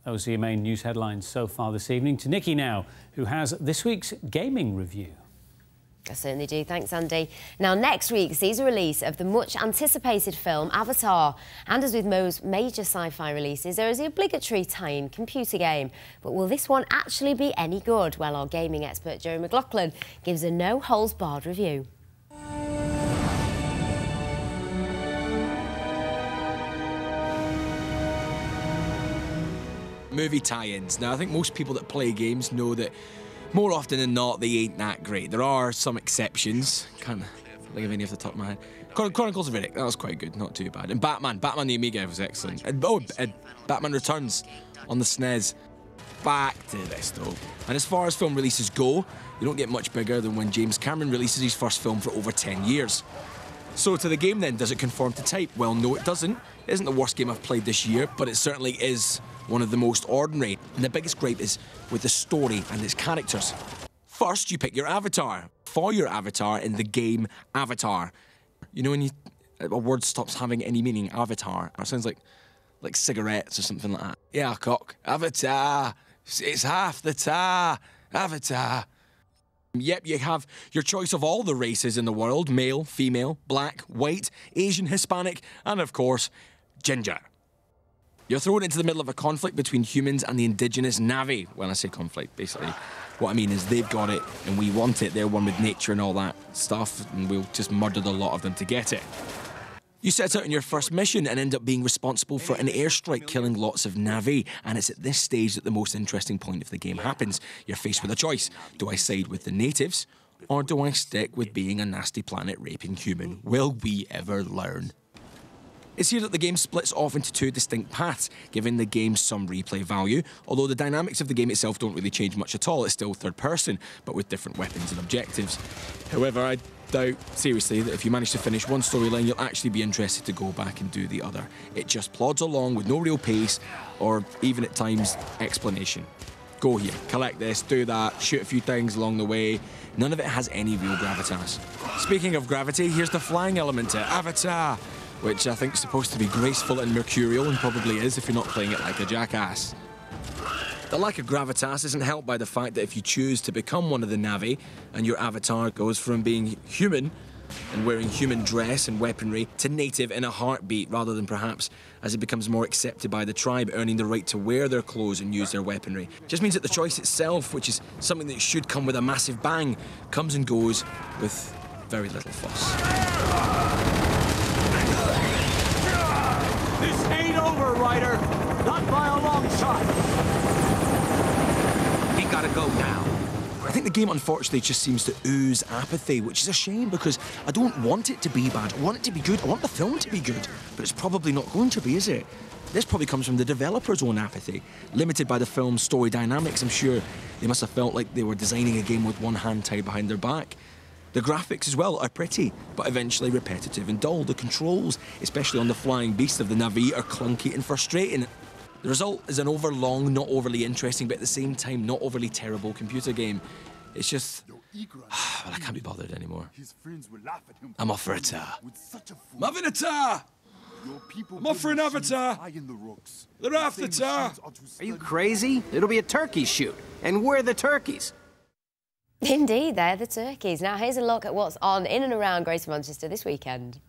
Those are your main news headlines so far this evening. To Nikki now, who has this week's gaming review. I certainly do. Thanks, Andy. Now, next week sees a release of the much-anticipated film Avatar. And as with most major sci-fi releases, there is the obligatory tie-in computer game. But will this one actually be any good? Well, our gaming expert, Joe McLaughlin, gives a no-holds-barred review. Movie tie-ins. Now, I think most people that play games know that more often than not, they ain't that great. There are some exceptions. Can't think of any off the top of my head. Chronicles of Riddick, that was quite good, not too bad. And Batman the Amiga was excellent. And Batman Returns on the SNES. Back to this, though. And as far as film releases go, you don't get much bigger than when James Cameron releases his first film for over 10 years. So to the game then, does it conform to type? Well, no, it doesn't. It isn't the worst game I've played this year, but it certainly is one of the most ordinary. And the biggest gripe is with the story and its characters. First, you pick your avatar. For your avatar in the game Avatar. You know when a word stops having any meaning, avatar. It sounds like cigarettes or something like that. Yeah, cock. Avatar. It's half the tar. Avatar. Yep, you have your choice of all the races in the world. Male, female, black, white, Asian, Hispanic, and of course, ginger. You're thrown into the middle of a conflict between humans and the indigenous Na'vi. When I say conflict, basically, what I mean is they've got it and we want it. They're one with nature and all that stuff, and we'll just murder the lot of them to get it. You set out on your first mission and end up being responsible for an airstrike killing lots of Na'vi, and it's at this stage that the most interesting point of the game happens. You're faced with a choice. Do I side with the natives, or do I stick with being a nasty planet-raping human? Will we ever learn? It's here that the game splits off into two distinct paths, giving the game some replay value, although the dynamics of the game itself don't really change much at all. It's still third person, but with different weapons and objectives. However, I doubt, seriously, that if you manage to finish one storyline, you'll actually be interested to go back and do the other. It just plods along with no real pace, or even at times, explanation. Go here, collect this, do that, shoot a few things along the way. None of it has any real gravitas. Speaking of gravity, here's the flying element to Avatar, which I think is supposed to be graceful and mercurial, and probably is if you're not playing it like a jackass. The lack of gravitas isn't helped by the fact that if you choose to become one of the Na'vi, and your avatar goes from being human and wearing human dress and weaponry to native in a heartbeat, rather than perhaps as it becomes more accepted by the tribe, earning the right to wear their clothes and use their weaponry. Just means that the choice itself, which is something that should come with a massive bang, comes and goes with very little fuss. This ain't over, Ryder. Not by a long shot. We gotta go now. I think the game, unfortunately, just seems to ooze apathy, which is a shame because I don't want it to be bad. I want it to be good. I want the film to be good. But it's probably not going to be, is it? This probably comes from the developer's own apathy. Limited by the film's story dynamics, I'm sure they must have felt like they were designing a game with one hand tied behind their back. The graphics as well are pretty, but eventually repetitive and dull. The controls, especially on the flying beast of the Na'vi, are clunky and frustrating. The result is an overlong, not overly interesting, but at the same time not overly terrible computer game. It's just... well, I can't be bothered anymore. I'm off for a tar. I'm having a tar! I'm off for an avatar! They're after tar! Are you crazy? It'll be a turkey shoot, and we're the turkeys. Indeed, they're the turkeys. Now, here's a look at what's on in and around Greater Manchester this weekend.